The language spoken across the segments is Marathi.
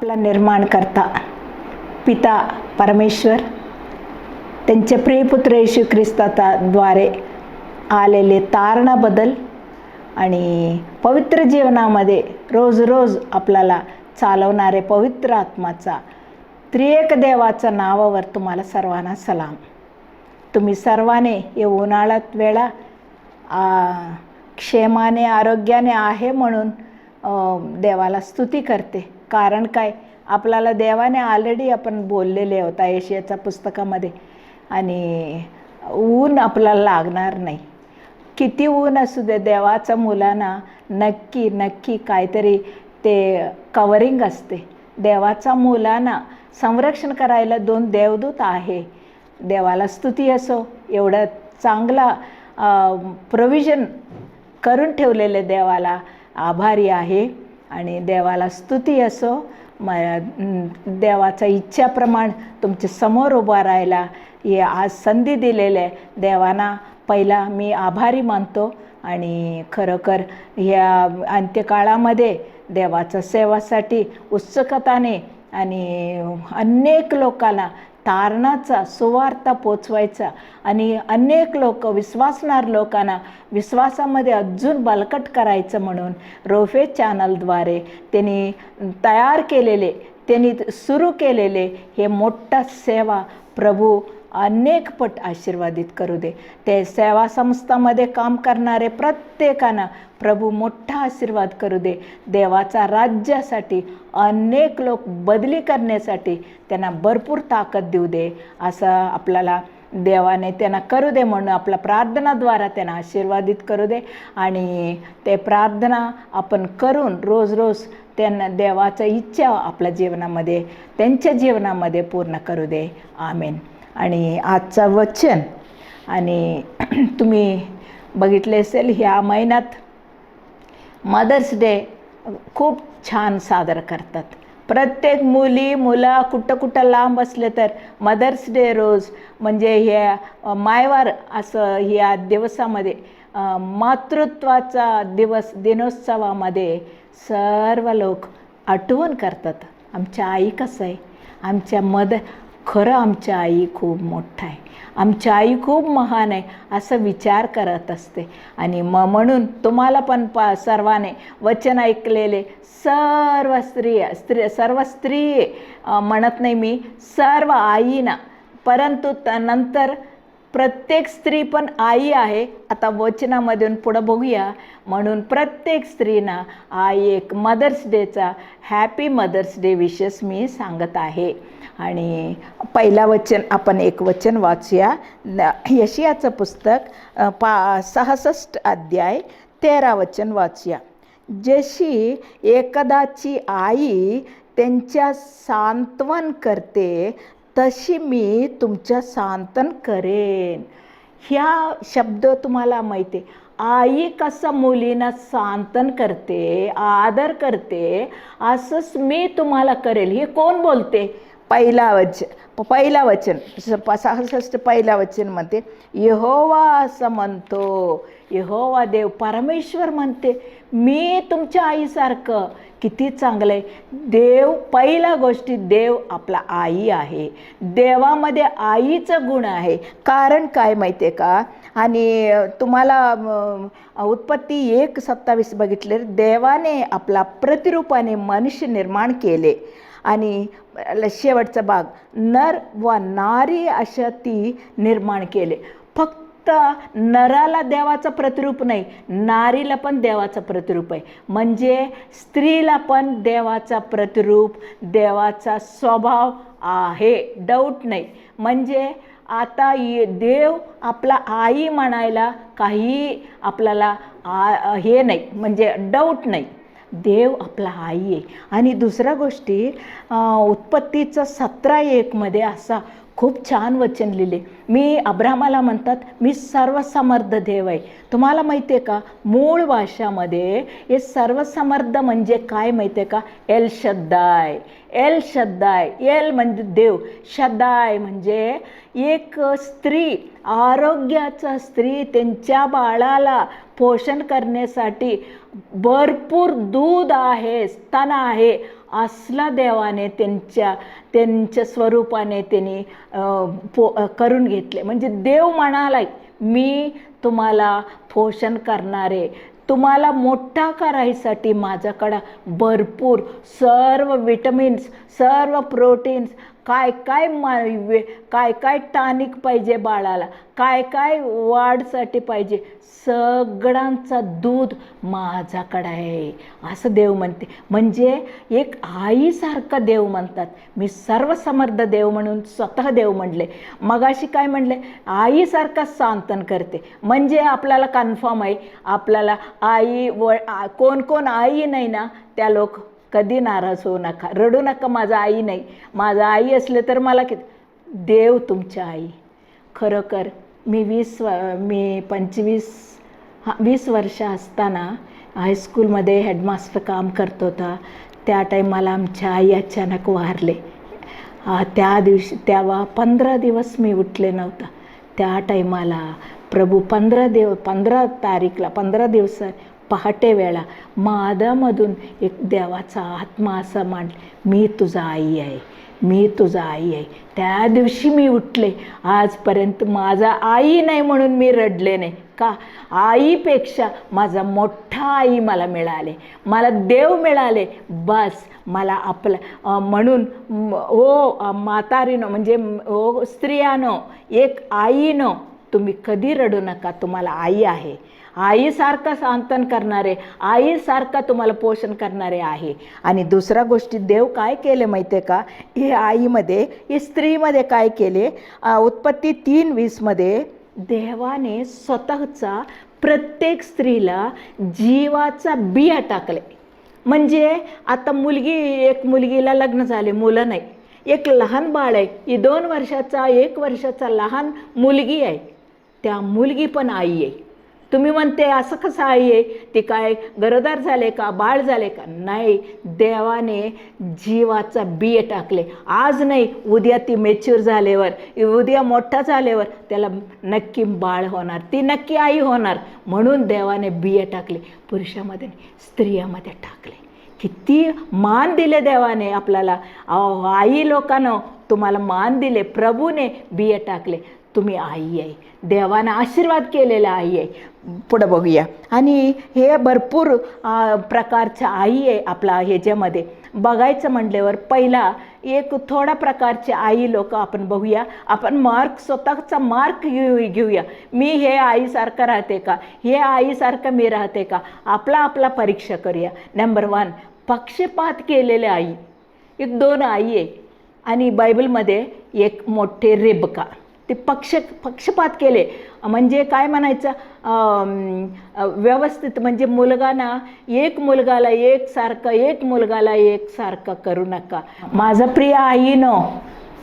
आपला निर्माणकर्ता पिता परमेश्वर त्यांचे प्रियपुत्र येशू ख्रिस्ताचा द्वारे आलेले तारणाबद्दल आणि पवित्र जीवनामध्ये रोज रोज आपल्याला चालवणारे पवित्र आत्माचा त्रिएक देवाच्या नावावर तुम्हाला सर्वांना सलाम. तुम्ही सर्वांनी या उन्हाळ्यात वेळा क्षेमाने आरोग्याने आहे म्हणून देवाला स्तुती करते. कारण काय, आपल्याला देवाने ऑलरेडी आपण बोललेले होता यशायाच्या पुस्तकामध्ये, आणि ऊन आपल्याला लागणार नाही. किती ऊन असू दे, देवाच्या मुलांना नक्की नक्की काहीतरी ते कवरिंग असते. देवाच्या मुलांना संरक्षण करायला 2 देवदूत आहे. देवाला स्तुती असो, एवढं चांगला प्रोव्हिजन करून ठेवलेले देवाला आभारी आहे. आणि देवाला स्तुती असो, देवाच्या इच्छाप्रमाणे तुमच्या समोर उभा राहायला हे आज संधी दिलेले देवांना पहिला मी आभारी मानतो. आणि खरोखर ह्या अंत्यकाळामध्ये देवाच्या सेवासाठी उत्सुकताने आणि अनेक लोकांना तारणाचा सुवार्ता पोचवायचा आणि अनेक लोक विश्वासणार लोकांना विश्वासामध्ये अजून बलकट करायचं म्हणून रोफे चॅनलद्वारे त्यांनी तयार केलेले, त्यांनी सुरू केलेले हे मोठा सेवा प्रभू अनेक पट आशीर्वादित करू दे. ते सेवा संस्थामध्ये काम करणारे प्रत्येकांना प्रभू मोठा आशीर्वाद करू दे. देवाचा राज्यासाठी अनेक लोक बदली करण्यासाठी त्यांना भरपूर ताकद देऊ दे, असं आपल्याला देवाने त्यांना करू दे म्हणून आपल्या प्रार्थनाद्वारा त्यांना आशीर्वादित करू दे. आणि ते प्रार्थना आपण करून रोज रोज त्यांना देवाच्या इच्छा आपल्या जीवनामध्ये त्यांच्या जीवनामध्ये पूर्ण करू दे. आमेन. आणि आजचं वचन, आणि तुम्ही बघितले असेल ह्या महिन्यात मदर्स डे खूप छान साजरा करतात. प्रत्येक मुलं कुठं लांब असले तर मदर्स डे रोज म्हणजे हे मायवार असं ह्या दिवसामध्ये मातृत्वाचा दिनोत्सवामध्ये सर्व लोक आठवण करतात. आमच्या आई कसं आहे, आमच्या खरं आमच्या आई खूप मोठा आहे, आमच्या आई खूप महान आहे असं विचार करत असते. आणि म्हणून तुम्हाला पण सर्वांनी वचन ऐकलेले सर्व स्त्री म्हणत नाही मी, सर्व आईना, परंतु नंतर प्रत्येक स्त्री पण आई आहे. आता वचनामधून पुढं बघूया. म्हणून प्रत्येक स्त्रीना एक मदर्स डेचा हॅपी मदर्स डे विशेष मी सांगत आहे. आणि पहिला वचन आपण एक वचन वाचूया. यशायाचं पुस्तक 66 अध्याय 13 वचन वाचूया. जशी एखादाची आई त्यांच्या सांत्वन करते तशी मी तुमच्या सांत्वन करेन. ह्या शब्द तुम्हाला माहिती आहे. आई कसं मुलींना सांत्वन करते, आदर करते, असंच मी तुम्हाला करेल. हे कोण बोलते? पहिला वचन 66 पहिला वचन म्हणते, यहोवा असं म्हणतो. यहोवा देव परमेश्वर म्हणते, मी तुमच्या आईसारखं. किती चांगलं आहे. देव, पहिला गोष्टी देव आपला आई आहे. देवामध्ये आईचं गुण आहे. कारण काय माहिती आहे का? आणि तुम्हाला उत्पत्ती 1:27 बघितले, देवाने आपला प्रतिरूपाने मनुष्य निर्माण केले. आणि शेवटचा भाग, नर व नारी अशा ती निर्माण केले. फक्त नराला देवाचं प्रतिरूप नाही, नारीला पण देवाचं प्रतिरूप आहे. म्हणजे स्त्रीला पण देवाचा प्रतिरूप, देवाचा स्वभाव आहे, डाऊट नाही. म्हणजे आता देव आपला आई म्हणायला काही आपल्याला हे नाही, म्हणजे डाऊट नाही. देव आपला आई आहे. आणि दुसऱ्या गोष्टी उत्पत्तीचं 17:1 असा खूप छान वचन लिहिले. मी अब्रामाला म्हणतात मी सर्वसमर्थ देव आहे. तुम्हाला माहिती आहे का, मूळ भाषामध्ये हे सर्वसमर्थ म्हणजे काय माहिती आहे का? एल शद्दाय. एल शद्दाय, एल म्हणजे देव, शद्दाय म्हणजे एक स्त्री, आरोग्याचा स्त्री त्यांच्या बाळाला पोषण करण्यासाठी भरपूर दूध आहे, स्तन आहे, असला देवाने त्यांच्या स्वरूपाने त्यांनी करून घेतले. म्हणजे देव म्हणाला, मी तुम्हाला पोषण करणारे, तुम्हाला मोठा करायसाठी माझ्याकडं भरपूर सर्व विटमिन्स, सर्व प्रोटीन्स, काय काय टॉनिक पाहिजे बाळाला, काय वाढसाठी पाहिजे, सगळ्यांचा दूध माझ्याकडं आहे असं देव म्हणते. म्हणजे एक आईसारखा देव म्हणतात. मी सर्वसमर्थ देव म्हणून स्वतः देव म्हणले. मगाशी काय म्हणले, आईसारखा सांत्वन करते. म्हणजे आपल्याला कन्फर्म आहे, आपल्याला आई कोण आई नाही ना, त्या लोक कधी नाराज होऊ नका, रडू नका, माझा आई नाही. माझा आई असले तर मला देव तुमच्या आई. खरोखर मी 20 वर्ष असताना हायस्कूलमध्ये हेडमास्टर काम करत होता. त्या टाईमाला आमच्या आई अचानक वारले. त्या दिवशी तेव्हा 15 दिवस मी उठले नव्हता. त्या टाईमाला प्रभू 15 तारीखला 15 दिवस पहाटे वेळा माझ्यामधून एक देवाचा आत्मा असा मांडला, मी तुझा आई आहे, मी तुझा आई आहे. त्या दिवशी मी उठले. आजपर्यंत माझा आई नाही म्हणून मी रडले नाही. का? आईपेक्षा माझा मोठा आई मला मिळाले, मला देव मिळाले. बस मला आपलं म्हणून म्हातारीनो म्हणजे स्त्रियानो, एक आईनो, तुम्ही कधी रडू नका. तुम्हाला आई आहे, आईसारखं सांत्वन करणारे, आईसारखं तुम्हाला पोषण करणारे आहे. आणि दुसऱ्या गोष्टी देव काय केले माहिती आहे का, हे आईमध्ये, हे स्त्रीमध्ये काय केले, उत्पत्ती 3:20 देवाने स्वतःचा प्रत्येक स्त्रीला जीवाचा बिया टाकले. म्हणजे आता एक मुलगीला लग्न झाले, मुलं नाही, एक लहान बाळ आहे, ही 2 वर्षाचा 1 वर्षाचा लहान मुलगी आहे, त्या मुलगी पण आई आहे. तुम्ही म्हणते असं कसं आई आहे, ती काय गरोदर झाले का, बाळ झाले का? नाही, देवाने जीवाचा बिये टाकले. आज नाही, उद्या ती मॅच्युअर झाल्यावर, उद्या मोठा झाल्यावर त्याला नक्की बाळ होणार, ती नक्की आई होणार. म्हणून देवाने बिये टाकले, पुरुषामध्ये स्त्रियामध्ये टाकले. किती मान दिले देवाने आपल्याला. आई लोकांनो, तुम्हाला मान दिले, प्रभूने बिये टाकले, तुम्ही आई आहे, देवाने आशीर्वाद केलेला आई आहे. पुढं बघूया. आणि हे भरपूर प्रकारच्या आई आहे आपला ह्याच्यामध्ये बघायचं म्हटल्यावर. पहिला एक थोडा प्रकारचे आई लोक आपण बघूया. आपण स्वतःचा मार्क घेऊया. मी हे आईसारखं राहते का, हे आईसारखं मी राहते का, आपला परीक्षा करूया. नंबर 1, पक्षपात केलेले आई. एक 2 आई आहे. आणि बायबलमध्ये एक मोठे रेबका, ते पक्षपात केले. म्हणजे काय म्हणायचं, व्यवस्थित, म्हणजे मुलगाना एक मुलगाला एकसारखं, एक मुलगाला एकसारखं करू नका. माझं प्रिय आईनो,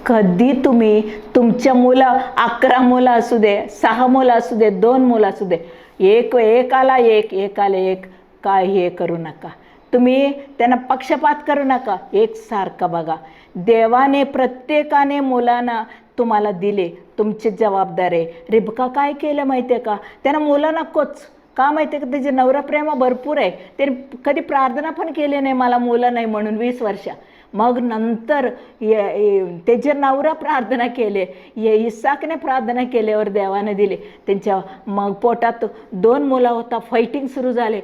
कधी तुम्ही तुमच्या मुलं 11 मुलं असू दे, 6 मुलं असू दे, 2 मुलं असू दे, एकाला एक काय हे करू नका. तुम्ही त्यांना पक्षपात करू नका, एकसारखं बघा. देवाने प्रत्येकाने मुलांना तुम्हाला दिले, तुमची जबाबदारी आहे. रेबका काय केलं माहिती आहे का, त्यांना मुलं नकोच. का माहिती आहे का, त्याचे नवरा प्रेम भरपूर आहे. त्याने कधी प्रार्थना पण केली नाही मला मुलं नाही म्हणून 20 वर्ष. मग नंतर त्याचे नवरा प्रार्थना केले, इसाकने प्रार्थना केल्यावर देवाने दिले. त्यांच्या मग पोटात 2 मुलं होता, फायटिंग सुरू झाले.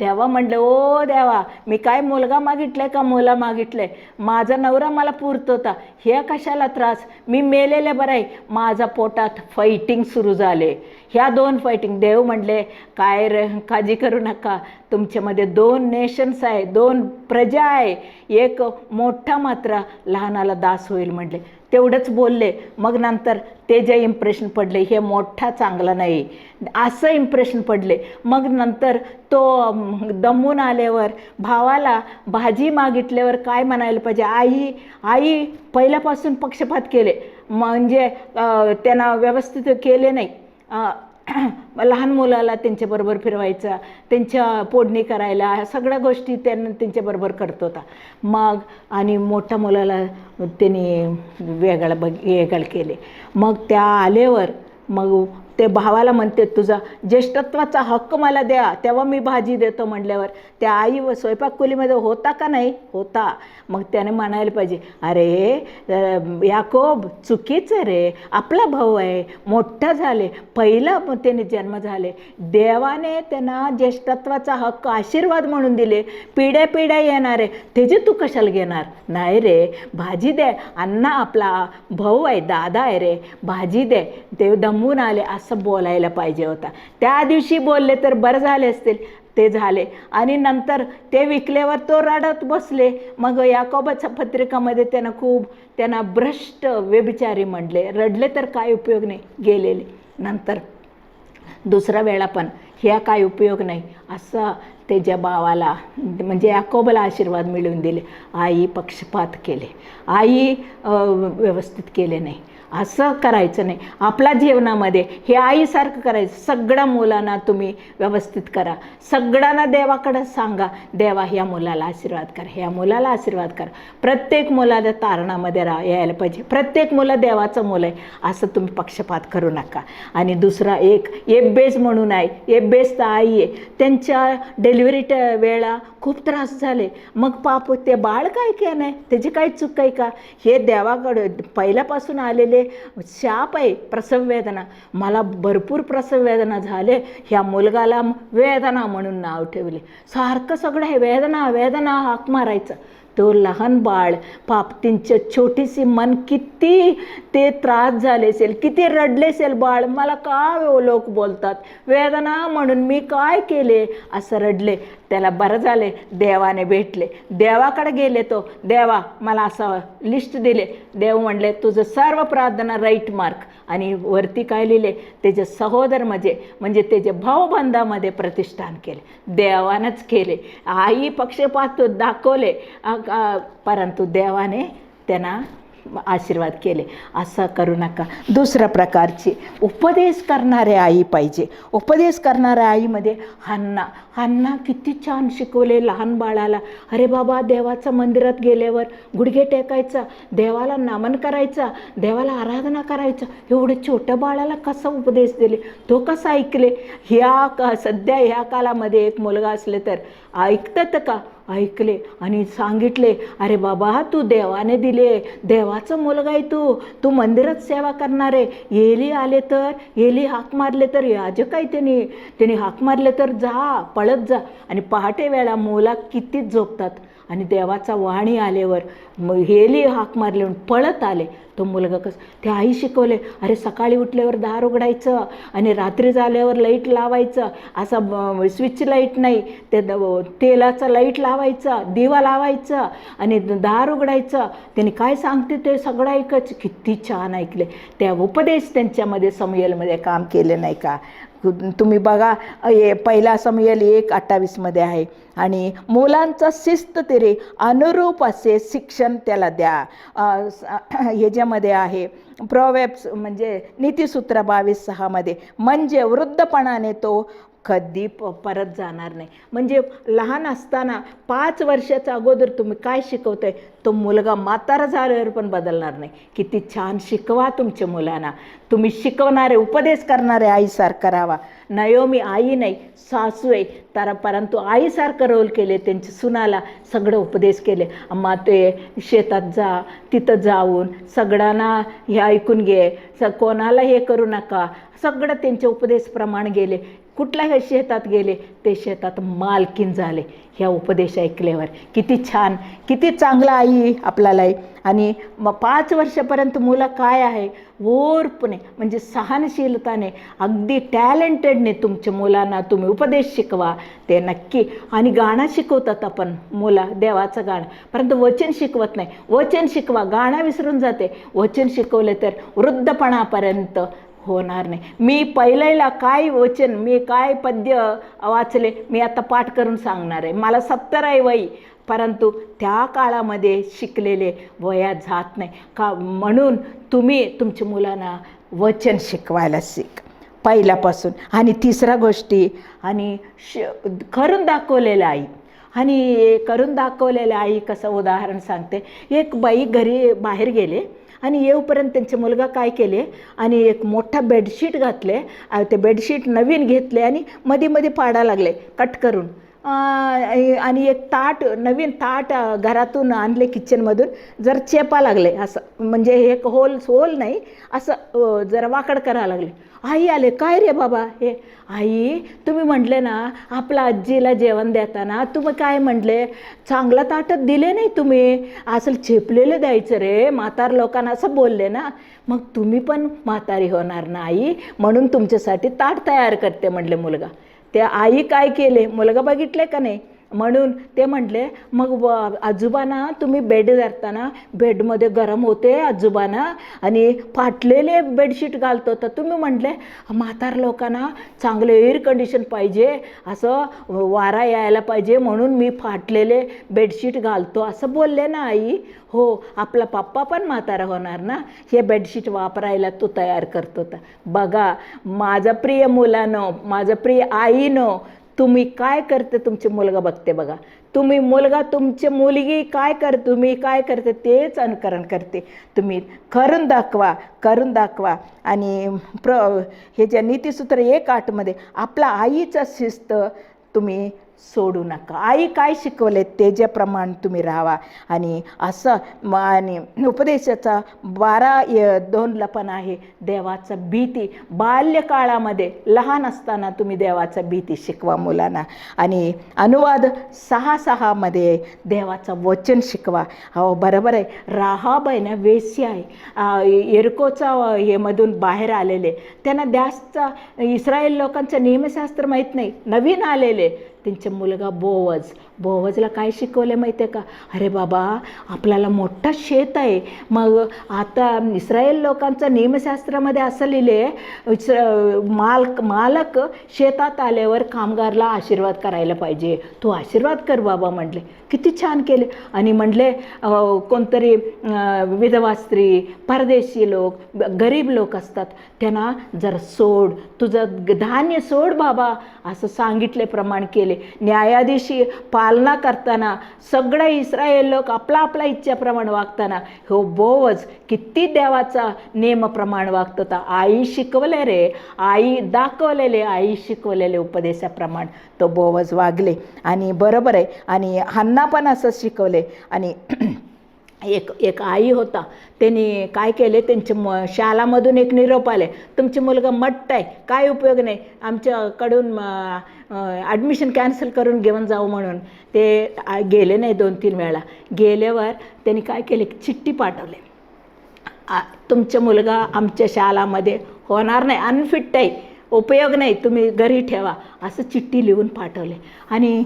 तेव्हा म्हटलं, ओ देवा, मी काय मुलगा मागितले का मुलं मागितले, माझा नवरा मला पुरत होता, हे कशाला त्रास, मी मेलेले बरं आहे. माझा पोटात फायटिंग सुरू झाले, ह्या 2 फायटिंग. देव म्हटले, काय काळजी करू नका, तुमच्यामध्ये 2 नेशन्स आहे, 2 प्रजा आहे, एक मोठा मात्र लहानाला दास होईल म्हटले. तेवढंच बोलले. मग नंतर ते जे इम्प्रेशन पडले, हे मोठा चांगला नाही असं इम्प्रेशन पडले. मग नंतर तो दमून आल्यावर भावाला भाजी मागितल्यावर काय म्हणायला पाहिजे, आई पहिल्यापासून पक्षपात केले, म्हणजे त्यांना व्यवस्थित केले नाही. लहान मुलाला त्यांच्याबरोबर फिरवायचा, त्यांच्या पोडणी करायला, सगळ्या गोष्टी त्यांच्याबरोबर करत होता. मग आणि मोठ्या मुलाला त्यांनी वेगळं केले. मग त्या आल्यावर मग ते भावाला म्हणते तुझा ज्येष्ठत्वाचा हक्क मला द्या तेव्हा मी भाजी देतो म्हटल्यावर त्या आई व स्वयंपाक खोलीमध्ये होता का नाही? होता. मग त्याने म्हणायला पाहिजे अरे याकोब चुकीचं रे, आपला भाऊ आहे, मोठा झाले, पहिला त्याने जन्म झाले, देवाने त्यांना ज्येष्ठत्वाचा हक्क आशीर्वाद म्हणून दिले, पिढ्या पिढ्या येणार आहे, त्याचे तू कशाला घेणार? नाही रे, भाजी दे, अण्णा आपला भाऊ आहे, दादा आहे रे, भाजी दे. ते दमून आले असं बोलायला पाहिजे होता. त्या दिवशी बोलले तर बरं झाले असतील. ते झाले आणि नंतर ते विकल्यावर तो रडत बसले. मग याकोबाच्या पत्रिकामध्ये त्यांना भ्रष्ट व्यभिचारी म्हणले. रडले तर काय उपयोग नाही, गेलेले. नंतर दुसरा वेळा पण ह्या काय उपयोग नाही असं त्याच्या भावाला म्हणजे याकोबाला आशीर्वाद मिळवून दिले. आई पक्षपात केले, आई व्यवस्थित केले नाही. असं करायचं नाही. आपल्या जीवनामध्ये हे आईसारखं करायचं. सगळ्या मुलांना तुम्ही व्यवस्थित करा, सगळ्यांना देवाकडं सांगा, देवा ह्या मुलाला आशीर्वाद करा, ह्या मुलाला आशीर्वाद करा. प्रत्येक मुलाला तारणामध्ये यायला पाहिजे. प्रत्येक मुलं देवाचं मुलं आहे असं तुम्ही पक्षपात करू नका. आणि दुसरा एक एब्बेस म्हणून आहे. एब्बेस तर आई आहे. त्यांच्या डिलिव्हरी वेळा खूप त्रास झाले. मग पाप ते बाळ काय केलं नाही, त्याची काही चूक आहे का? हे देवाकडे पहिल्यापासून आलेले शाप आहे प्रसव वेदना. मला भरपूर प्रसव वेदना झाले, ह्या मुलगाला वेदना म्हणून नाव ठेवले. सारखं सगळं हे वेदना वेदना हाक मारायचं. तो लहान बाळ पाप त्यांच्या छोटीशी मन किती ते त्रास झाले असेल, किती रडले असेल बाळ. मला का लोक बोलतात वेदना म्हणून, मी काय केले असं रडले. त्याला बरं झाले, देवाने भेटले, देवाकडे गेले. तो देवा मला असं लिस्ट दिले. देव म्हणले तुझं सर्व प्रार्थना राईट मार्क. आणि वरती काय लिहिले, त्याचे सहोदर म्हणजे त्याचे भाऊबंधामध्ये प्रतिष्ठान केले. देवानंच केले. आई पक्षपात दाखवले परंतु देवाने त्यांना आशीर्वाद केले. असं करू नका. दुसऱ्या प्रकारची उपदेश करणारे आई पाहिजे. उपदेश करणाऱ्या आईमध्ये हन्ना किती छान शिकवले लहान बाळाला. अरे बाबा, देवाचं मंदिरात गेल्यावर गुडघे टेकायचा, देवाला नमन करायचा, देवाला आराधना करायचा. एवढं छोट्या बाळाला कसा उपदेश दिले, तो कसा ऐकले? सध्या ह्या कालामध्ये एक मुलगा असले तर ऐकतात का? ऐकले आणि सांगितले, अरे बाबा तू देवाने दिले, देवाचा मुलगा आहे, तू मंदिरात सेवा करणार आहे. एली हाक मारले तर याजक आहे, त्यांनी हाक मारले तर जा, पळत जा. आणि पहाटे वेळा मुला किती झोपतात आणि देवाचा वाणी आल्यावर एली हाक मारले पळत आले. तो मुलगा त्या आई शिकवले, अरे सकाळी उठल्यावर दार उघडायचं आणि रात्री झाल्यावर लाईट लावायचं. असा स्विच लाईट नाही, ते तेलाचा लाईट लावायचा, दिवा लावायचा आणि दार उघडायचं. त्यांनी काय सांगते ते सगळं ऐकायचं. किती छान ऐकले. त्या उपदेश त्यांच्यामध्ये समूएलमध्ये काम केले नाही का? तुम्ही बघा, पहिला समूएल 1:28 आहे. आणि मुलांचा शिस्त तेरे अनुरूप असे शिक्षण त्याला द्या. ह्याच्यामध्ये आहे प्रोवेब्स म्हणजे नीतिसूत्र 22:6 म्हणजे वृद्धपणाने तो कधी परत जाणार नाही. म्हणजे लहान असताना 5 वर्षाच्या अगोदर तुम्ही काय शिकवताय, तो मुलगा म्हातारा झाल्यावर पण बदलणार नाही. किती छान शिकवा तुमच्या मुलांना. तुम्ही शिकवणारे उपदेश करणारे आईसारखं राहावा. नयोमी आई नाही, सासू आहे, परंतु आईसारखं रोल केले. त्यांच्या सुनाला सगळं उपदेश केले. अम्मा ते शेतात जा, तिथं जाऊन सगळ्यांना हे ऐकून घे, कोणाला हे करू नका, सगळं त्यांच्या उपदेशप्रमाणे गेले. कुठल्या शेतात गेले, ते शेतात मालकीन झाले ह्या उपदेश ऐकल्यावर. किती छान, किती चांगला आई आपल्याला आहे. आणि मग 5 वर्षापर्यंत मुलं काय आहे, ओरपणे म्हणजे सहनशीलताने, अगदी टॅलेंटेडने तुमच्या मुलांना तुम्ही उपदेश शिकवा. ते नक्की. आणि गाणं शिकवतात आपण मुलं, देवाचं गाणं, परंतु वचन शिकवत नाही. वचन शिकवा, गाणं विसरून जाते. वचन शिकवले तर वृद्धपणापर्यंत होणार नाही. मी पहिल्याला काय वचन, मी काय पद्य वाचले, मी आता पाठ करून सांगणार आहे. मला 70 आहे वय, परंतु त्या काळामध्ये शिकलेले वयात जात नाही का. म्हणून तुम्ही तुमच्या मुलांना वचन शिकवायला शिक पहिल्यापासून. आणि तिसऱ्या गोष्टी, आणि करून दाखवलेलं आई. आणि करून दाखवलेलं आई कसं उदाहरण सांगते. एक बाई घरी बाहेर गेले आणि येऊपर्यंत त्यांचे मुलगा काय केले आणि एक मोठा बेडशीट घातले, ते बेडशीट नवीन घेतले आणि मध्ये मध्ये पाडा लागले कट करून. आणि एक नवीन ताट घरातून आणले किचनमधून, जर चेपा लागले असं, म्हणजे एक होल नाही असं जरा वाकड करायला लागले. आई आले, काय रे बाबा हे? आई तुम्ही म्हटले ना आपल्या आजीला जेवण देताना तुम्ही काय म्हटले, चांगलं ताटत दिले नाही तुम्ही, असं चेपलेलं द्यायचं रे म्हातार लोकांना असं बोलले ना. मग तुम्ही पण म्हातारी होणार ना आई, म्हणून तुमच्यासाठी ताट तयार करते म्हटले मुलगा. ते आई काय केले, मुलगा बघितले का नाही, म्हणून ते म्हटले मग आजोबांना तुम्ही बेड धरताना बेडमध्ये गरम होते आजोबांना आणि फाटलेले बेडशीट घालतो, तर तुम्ही म्हटले म्हातार लोकांना चांगले एअर कंडिशन पाहिजे, असं वारा यायला पाहिजे, म्हणून मी फाटलेले बेडशीट घालतो असं बोलले ना आई. हो, आपला पप्पा पण म्हातारा होणार ना, हे बेडशीट वापरायला तो तयार करतो. तर बघा माझं प्रिय मुलांनो, माझं प्रिय आईनो, तुम्ही काय करते तुमचे मुलगा बघते बघा. तुम्ही मुलगा तुमची मुलगी काय तुम्ही काय करते तेच अनुकरण करते. तुम्ही करून दाखवा. आणि हे जे नीतिसूत्र 1:8 आपला आईचा शिस्त तुम्ही सोडू नका. आई काय शिकवले त्याच्याप्रमाणे तुम्ही राहावा. आणि असं आणि उपदेशाचा 12:2 पण आहे देवाचा भीती. बाल्यकाळामध्ये लहान असताना तुम्ही देवाचा भीती शिकवा मुलांना. आणि अनुवाद 6:6 देवाचं वचन शिकवा. हो बरोबर आहे, राहाब आहे ना वेश्या आहे, एरकोचा हे मधून बाहेर आलेले, त्यांना जास्त इस्रायल लोकांचं नियमशास्त्र माहीत नाही, नवीन आलेले. त्यांचा मुलगा बोवजला काय शिकवले माहिती आहे का, अरे बाबा आपल्याला मोठा शेत आहे, मग आता इस्रायल लोकांचं नियमशास्त्रामध्ये असं लिहिले मालक शेतात आल्यावर कामगारला आशीर्वाद करायला पाहिजे, तू आशीर्वाद कर बाबा म्हटले. किती छान केले. आणि म्हटले कोणतरी विधवा स्त्री, परदेशी लोक, गरीब लोक असतात, त्यांना जर सोड, तुझं धान्य सोड बाबा असं सांगितल्याप्रमाणे केले. न्यायाधीशी पालना करताना सगळे इस्रायल लोक आपला इच्छेप्रमाणे वागताना हो बोवज किती देवाचा नियमाप्रमाणे वागत होता. आई शिकवले रे, आई दाखवलेले, आई शिकवलेले उपदेशाप्रमाणे तो बोवज वागले. आणि बरोबर आहे. आणि हन्ना पण असं शिकवले. आणि एक आई होता, त्यांनी काय केले, त्यांच्या शाळामधून एक निरोप आले, तुमचे मुलगा मट्ट आहे, काय उपयोग नाही, आमच्याकडून ॲडमिशन कॅन्सल करून घेऊन जाऊ म्हणून. ते गेले नाही 2-3 वेळा. गेल्यावर त्यांनी काय केले, चिठ्ठी पाठवले, तुमचा मुलगा आमच्या शाळामध्ये होणार नाही, अनफिट आहे, उपयोग नाही, तुम्ही घरी ठेवा, असं चिठ्ठी लिहून पाठवले. आणि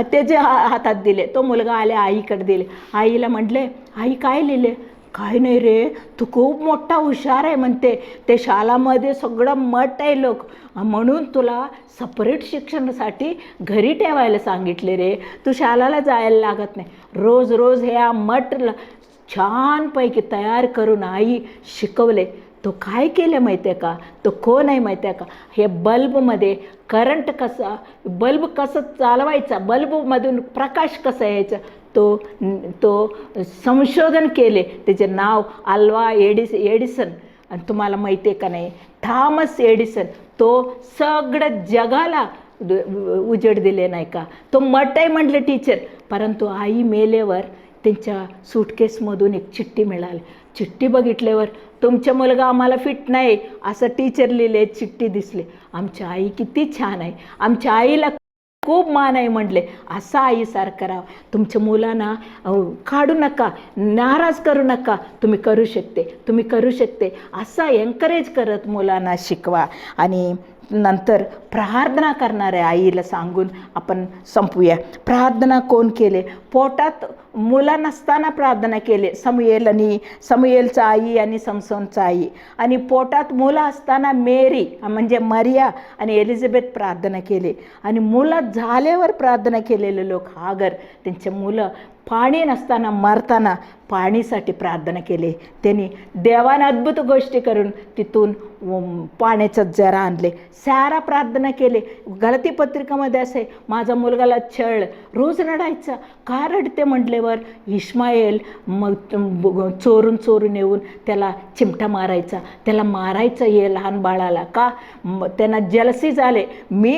त्याच्या हातात दिले. तो मुलगा आले आईकडे दिले. आईला म्हटले, आई काय लिहिले? काय नाही रे, तू खूप मोठा हुशार आहे म्हणते, ते शाळामध्ये सगळं मठ आहे लोक, म्हणून तुला सपरेट शिक्षणासाठी घरी ठेवायला सांगितले रे, तू शाळेला जायला लागत नाही, रोज ह्या मठला छानपैकी तयार करून आई शिकवले. तो काय केलं माहिती आहे का, तो कोण आहे माहिती आहे का, हे बल्बमध्ये करंट कसा, बल्ब कसं चालवायचा, बल्बमधून प्रकाश कसा यायचा, तो संशोधन केले. त्याचे नाव अल्वा एडिसन. आणि तुम्हाला माहिती आहे का नाही, थॉमस एडिसन, तो सगळं जगाला उजेड दिले नाही का. तो मठ आहे म्हटले टीचर, परंतु आई मेल्यावर त्यांच्या सूटकेसमधून एक चिठ्ठी मिळाली. चिठ्ठी बघितल्यावर तुमचा मुलगा आम्हाला फिट नाही असं टीचर लिहिले, चिठ्ठी दिसली. आमच्या आई किती छान आहे, आमच्या आईला खूप मान आहे म्हटले. असा आईसारखं राहा. तुमच्या मुलांना काढू नका, नाराज करू नका, तुम्ही करू शकते असा एन्करेज करत मुलांना शिकवा. आणि नंतर प्रार्थना करणाऱ्या आईला सांगून आपण संपूया. प्रार्थना कोण केले? पोटात मुलं नसताना प्रार्थना केले, समूएलचा आई आणि समसोनचा आई. आणि पोटात मुलं असताना मेरी म्हणजे मरिया आणि एलिझाबेथ प्रार्थना केली. आणि मुलं झाल्यावर प्रार्थना केलेले लोक हागर, त्यांचे मुलं पाणी नसताना मरताना पाणीसाठी प्रार्थना केली. त्यांनी देवाने अद्भुत गोष्टी करून तिथून पाण्याचं जरा आणले. सारा प्रार्थना प्रार्थना केली. गलाती पत्रिकामध्ये असे, माझा मुलगाला छळ, रोज रडायचा. का रडते म्हटल्यावर इश्माएल मग चोरून चोरून येऊन त्याला चिमटा मारायचा, त्याला मारायचं हे लहान बाळाला. का? त्यांना जलसी झाले,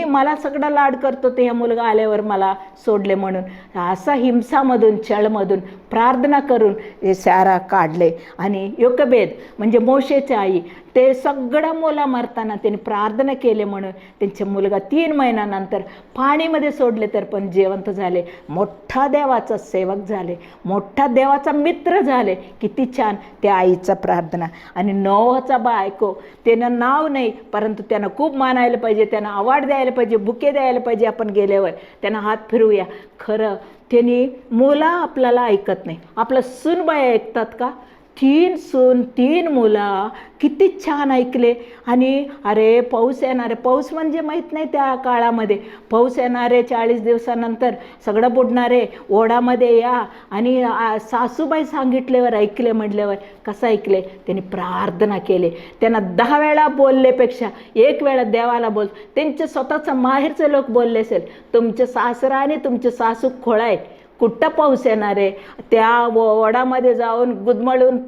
मला सगळं लाड करतो ते ह्या मुलगा आल्यावर मला सोडले म्हणून. असा हिंसामधून छळमधून प्रार्थना करून हे सारा काढले. आणि योकेबेद म्हणजे मोशेची आई, ते सगळं मुला मरताना त्यांनी प्रार्थना केले म्हणून त्यांचे मुलगा 3 महिन्यानंतर पाणीमध्ये सोडले तर पण जिवंत झाले. मोठा देवाचा सेवक झाले, मोठा देवाचा मित्र झाले. किती छान त्या आईचा प्रार्थना. आणि नोहचा बायको, त्यानं नाव नाही परंतु त्यांना खूप मानायला पाहिजे, त्यांना अवॉर्ड द्यायला पाहिजे, बुके द्यायला पाहिजे. आपण गेल्यावर त्यांना हात फिरूया. खरं त्यांनी मुलं आपल्याला ऐकत नाही, आपलं सूनबाई ऐकतात का? 3 सून 3 मुलं, किती छान ऐकले. आणि अरे पाऊस येणारे, पाऊस म्हणजे माहीत नाही त्या काळामध्ये, पाऊस येणारे 40 दिवसानंतर सगळं बुडणारे, ओढामध्ये या. आणि सासूबाई सांगितल्यावर ऐकले म्हटल्यावर कसं ऐकले? त्यांनी प्रार्थना केले. त्यांना 10 वेळा बोलल्यापेक्षा 1 वेळा देवाला बोल. त्यांचे स्वतःचं माहेरचे लोक बोलले असेल, तुमचे सासरा आणि तुमचे सासू खोळाय, कुठं पाऊस येणार आहे, त्या ओढामध्ये जाऊन गुदमळून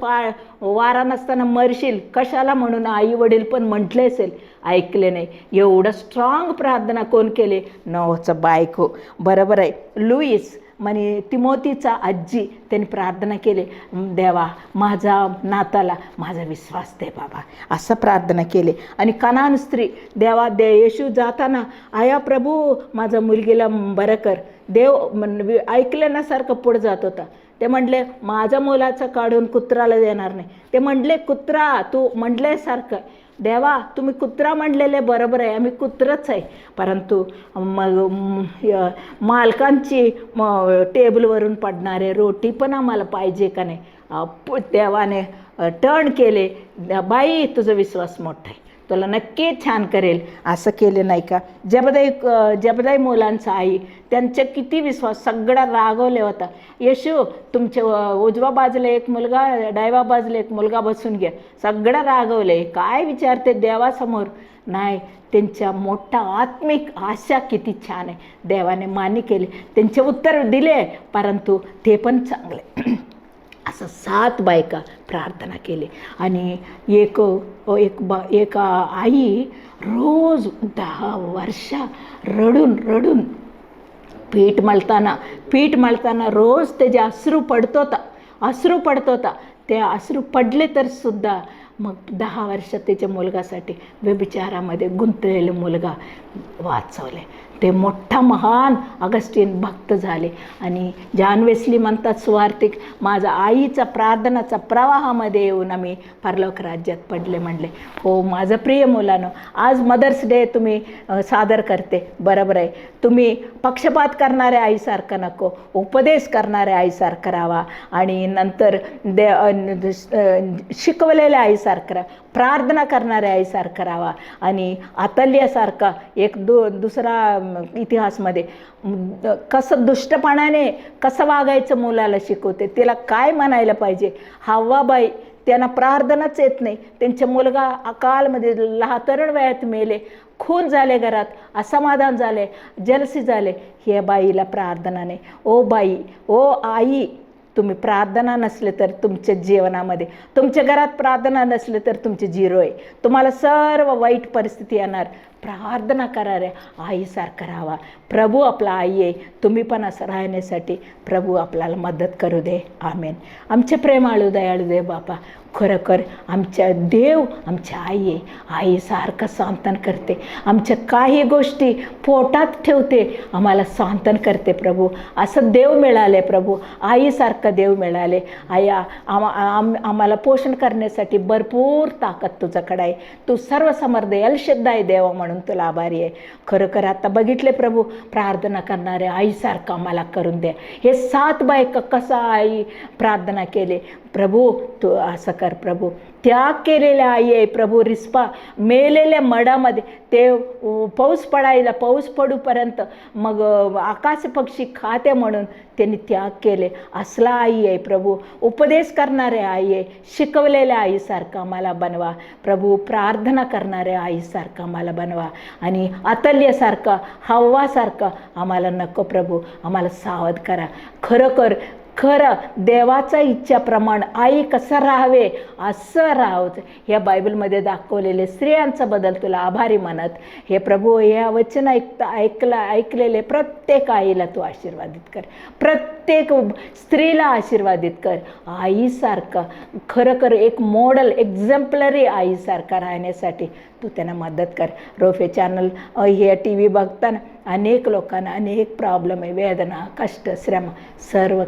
वारा नसताना मरशील कशाला म्हणून आई वडील पण म्हटले असेल, ऐकले नाही. एवढं स्ट्रॉंग प्रार्थना कोण केले? नोहचा बायको. बरोबर आहे. लुईस म्हणे तिमोथीचा आजी, त्यांनी प्रार्थना केली, देवा माझा नाताला माझा विश्वास दे बाबा, असं प्रार्थना केली. आणि कनान स्त्री, देवा येशू जाताना, आया प्रभू माझ्या मुलगीला बरं कर. देव ऐकल्यासारखं पुढं जात होता. ते म्हटले माझ्या मुलाचं काढून कुत्राला देणार नाही. ते म्हटले कुत्रा तू म्हटल्यासारखं, देवा तुम्ही कुत्रा म्हणलेले बरोबर आहे, आम्ही कुत्रच आहे, परंतु मालकांची टेबलवरून पडणारे रोटी पण आम्हाला पाहिजे का नाही. देवाने टर्न केले, बाई तुझा विश्वास मोठा आहे, तुला नक्की छान करेल, असं केले नाही का? जबदाई मुलांचा आई, त्यांचे किती विश्वास, सगळा रागवले होता. येशू तुमच्या उजव्या बाजूला एक मुलगा, डाव्या बाजूला एक मुलगा बसून घ्या, सगळं रागवले. काय विचारते देवासमोर? नाही, त्यांच्या मोठा आत्मिक आशा किती छान आहे, देवाने मान्य केले, त्यांचे उत्तर दिले, परंतु ते पण चांगले. असं 7 बायका प्रार्थना केली. आणि एक आई रोज 10 वर्ष रडून रडून पीठ मळताना रोज त्याचे अश्रू पडत होता. ते अश्रू पडले तर सुद्धा मग 10 वर्ष त्याच्या मुलगासाठी व्यभिचारामध्ये गुंतलेले मुलगा वाचवले. ते मोठा महान ऑगस्टीन भक्त झाले. आणि जॉन वेस्ली म्हणतात सुवार्तिक, माझा आईचा प्रार्थनाचा प्रवाहामध्ये येऊन आम्ही परलोक राज्यात पडले म्हणले. हो माझं प्रिय मुलांनो, आज मदर्स डे तुम्ही सादर करते, बरोबर आहे. तुम्ही पक्षपात करणाऱ्या आईसारखं नको, उपदेश करणाऱ्या आईसारखं राहावा. आणि नंतर शिकवलेल्या आईसारखं राहा, प्रार्थना करणाऱ्या आईसारखं राहावा. आणि अतल्यासारखा एक दुसरा इतिहासमध्ये कसं दुष्टपणाने कसं वागायचं मुलाला शिकवते, तिला काय म्हणायला पाहिजे. हव्वाबाई, त्यांना प्रार्थनाच येत नाही, त्यांचा मुलगा अकालमध्ये तरुण वयात मेले, खून झाले, घरात असमाधान झाले, जलसी झाले. हे बाईला प्रार्थना नाही. ओ बाई, ओ आई, तुम्ही प्रार्थना नसले तर तुमच्या जीवनामध्ये, तुमच्या घरात प्रार्थना नसले तर तुमचे 0 आहे. तुम्हाला सर्व वाईट परिस्थिती येणार. प्रार्थना कराऱ्या आईसारखं राहावा. प्रभू आपला आई आहे, तुम्ही पण असं राहण्यासाठी प्रभू आपल्याला मदत करू दे. आमेन. आमचे प्रेमाळू दयाळू दे बापा, खरोखर आमच्या देव आमच्या आई आहे. आईसारखं सांत्वन करते, आमच्या काही गोष्टी पोटात ठेवते, आम्हाला सांत्वन करते. प्रभू असं देव मिळाले, प्रभू आईसारखं देव मिळाले. आया आम्हाला पोषण करण्यासाठी भरपूर ताकद तुझ्याकडे आहे. तू सर्वसमर्थ एलशद्दाई देव म्हणून तुला आभारी आहे. खरोखर आता बघितले प्रभू, प्रार्थना करणारे आईसारखं आम्हाला करून द्या. हे 7 बायका कसा आई प्रार्थना केले, प्रभू तू असं कर. प्रभू त्याग केलेल्या आई आहे प्रभू. रिस्पा मेलेल्या मडामध्ये ते पाऊस पडायला, पाऊस पडूपर्यंत मग आकाश पक्षी खाते म्हणून त्यांनी त्याग केले. असला आई आहे प्रभू, उपदेश करणारे आई आहे. शिकवलेल्या आईसारखं आम्हाला बनवा प्रभू. प्रार्थना करणाऱ्या आईसारखं आम्हाला बनवा. आणि अतल्यसारखं, हव्वासारखं आम्हाला नको प्रभू. आम्हाला सावध करा. खरं देवाच्या इच्छाप्रमाणे आई कसं राहावे असं राहावं. ह्या बायबलमध्ये दाखवलेले स्त्रियांचा बदल तुला आभारी मानत, हे प्रभू या वचन ऐकलेले प्रत्येक आईला तू आशीर्वादित कर. प्रत्येक स्त्रीला आशीर्वादित कर. आईसारखं खरं एक मॉडेल, एक्झम्पलरी आईसारखं राहण्यासाठी तू त्यांना मदत कर. रोफे चॅनल हे टी व्ही बघताना अनेक लोकांना अनेक प्रॉब्लेम आहे, वेदना, कष्ट, श्रम सर्व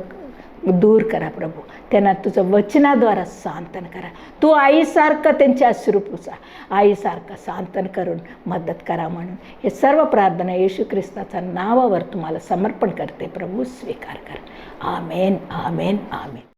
दूर करा प्रभू. त्यांना तुझं वचनाद्वारा सांत्वन करा. तू आईसारखं त्यांच्या अश्रू पुसा, आईसारखं सांत्वन करून मदत करा. म्हणून हे सर्व प्रार्थना येशू ख्रिस्ताच्या नावावर तुम्हाला समर्पण करते प्रभू. स्वीकार कर. आमेन, आमेन, आमेन.